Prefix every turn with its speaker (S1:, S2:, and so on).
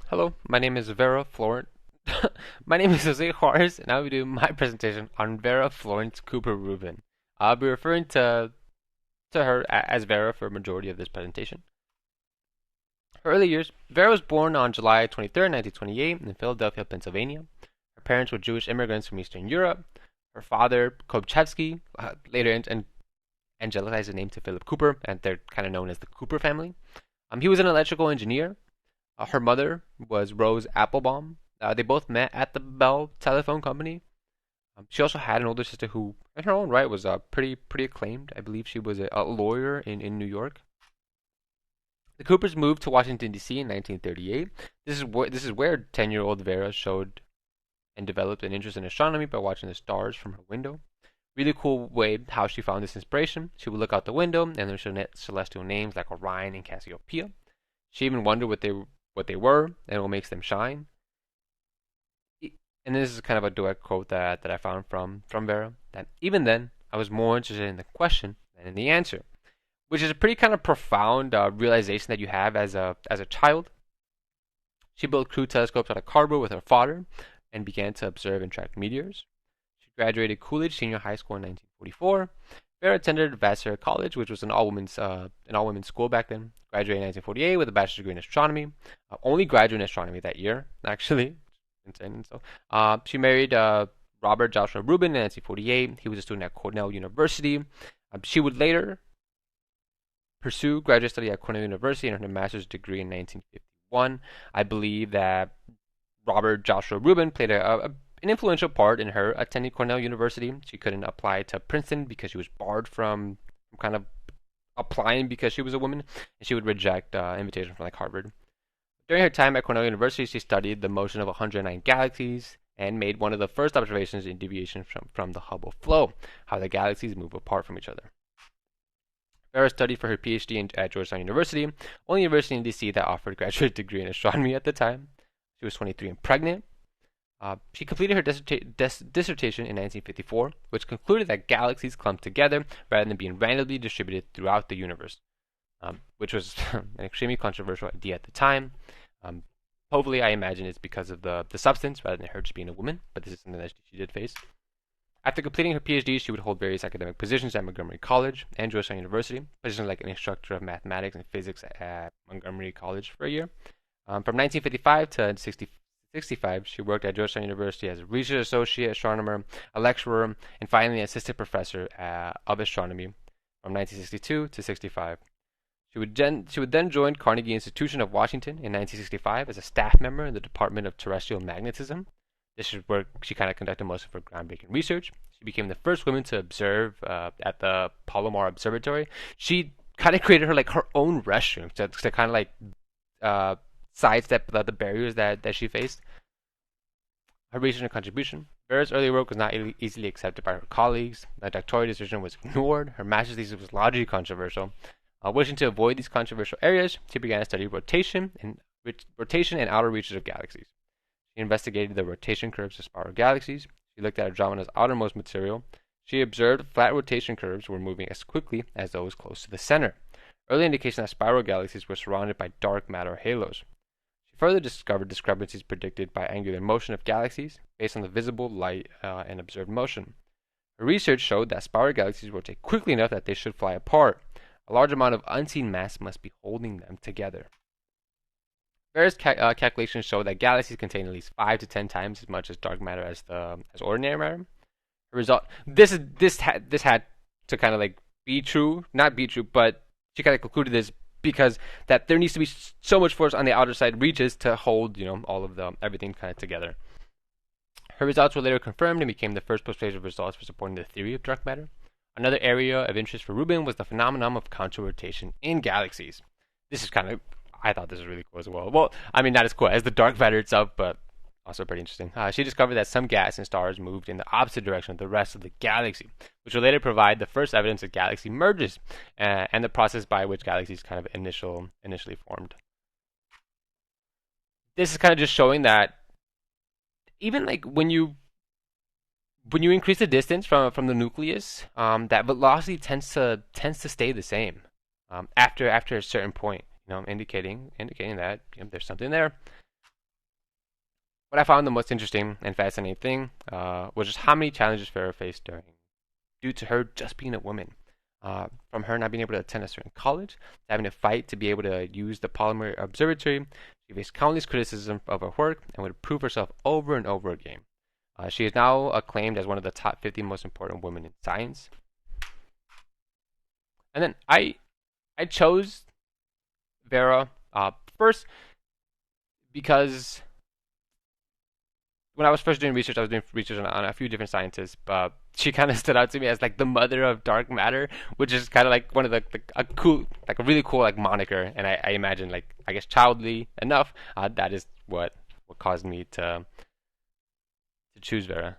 S1: Hello, my name is Vera Florent. My name is Jose Juarez, and I'll be doing my presentation on Vera Florence Cooper Rubin. I'll be referring to her as Vera for a majority of this presentation. Her early years. Vera was born on July 23rd, 1928, in Philadelphia, Pennsylvania. Her parents were Jewish immigrants from Eastern Europe. Her father, Kobchevsky, later angelicized the name to Philip Cooper, and they're kind of known as the Cooper family. He was an electrical engineer. Her mother was Rose Applebaum. They both met at the Bell Telephone Company. She also had an older sister who, in her own right, was pretty acclaimed. I believe she was a lawyer in New York. The Coopers moved to Washington D.C. in 1938. This is where 10-year-old Vera showed and developed an interest in astronomy by watching the stars from her window. Really cool way how she found this inspiration. She would look out the window and there's celestial names like Orion and Cassiopeia. She even wondered what they were and what makes them shine. And this is kind of a direct quote that I found from Vera, that even then I was more interested in the question than in the answer, which is a pretty kind of profound realization that you have as a child. She built crude telescopes out of cardboard with her father and began to observe and track meteors. She graduated Coolidge Senior High School in 1944. Vera attended Vassar College, which was an all-women's school back then. Graduated in 1948 with a bachelor's degree in astronomy. Only graduate in astronomy that year, actually. Insane. And so, she married Robert Joshua Rubin in 1948. He was a student at Cornell University. She would later pursue graduate study at Cornell University and earn her master's degree in 1951. I believe that Robert Joshua Rubin played an influential part in her attending Cornell University. She couldn't apply to Princeton because she was barred from kind of applying because she was a woman, and she would reject invitations from like Harvard. During her time at Cornell University, she studied the motion of 109 galaxies and made one of the first observations in deviation from the Hubble flow, how the galaxies move apart from each other. Vera studied for her PhD at Georgetown University, only university in DC that offered a graduate degree in astronomy at the time. She was 23 and pregnant. She completed her dissertation in 1954, which concluded that galaxies clump together rather than being randomly distributed throughout the universe, which was an extremely controversial idea at the time. Hopefully, I imagine it's because of the substance rather than her just being a woman, but this is something that she did face. After completing her PhD, she would hold various academic positions at Montgomery College and Georgetown University, positions like an instructor of mathematics and physics at Montgomery College for a year. From 1955 to 1965, she worked at Georgetown University as a research associate astronomer, a lecturer, and finally an assistant professor of astronomy from 1962 to 65. She would then join Carnegie Institution of Washington in 1965 as a staff member in the Department of Terrestrial Magnetism. This is where she kind of conducted most of her groundbreaking research. She became the first woman to observe at the Palomar Observatory. She kind of created her own restroom to kind of sidestep the barriers that she faced. Her research and contribution. Vera's early work was not easily accepted by her colleagues. The doctoral dissertation was ignored. Her master's thesis was largely controversial. Wishing to avoid these controversial areas, she began to study rotation and outer reaches of galaxies. She investigated the rotation curves of spiral galaxies. She looked at Andromeda's outermost material. She observed flat rotation curves were moving as quickly as those close to the center. Early indication that spiral galaxies were surrounded by dark matter halos. She further discovered discrepancies predicted by angular motion of galaxies based on the visible light and observed motion. Her research showed that spiral galaxies rotate quickly enough that they should fly apart. A large amount of unseen mass must be holding them together. Various calculations show that galaxies contain at least 5 to 10 times as much as dark matter as ordinary matter. The result. This had to kind of be true, not be true, but she kind of concluded this because that there needs to be so much force on the outer side reaches to hold all of everything kind of together. Her results were later confirmed and became the first persuasive results for supporting the theory of dark matter. Another area of interest for Rubin was the phenomenon of counter-rotation in galaxies. I thought this was really cool as well. Well, I mean, not as cool as the dark matter itself, but also pretty interesting. She discovered that some gas and stars moved in the opposite direction of the rest of the galaxy, which will later provide the first evidence of galaxy merges and the process by which galaxies kind of initially formed. This is kind of just showing that even when you increase the distance from the nucleus, that velocity tends to stay the same after a certain point. Indicating that there's something there. what I found the most interesting and fascinating thing was just how many challenges Farrah faced due to her just being a woman. From her not being able to attend a certain college, to having to fight to be able to use the Polymer Observatory, she faced countless criticism of her work and would prove herself over and over again. She is now acclaimed as one of the top 50 most important women in science. And then I chose Vera first because when I was first doing research, I was doing research on a few different scientists, but she kind of stood out to me as like the mother of dark matter, which is kind of like one of the a cool, like a really cool like moniker. And I imagine like I guess childly enough, that is what caused me to choose Vera.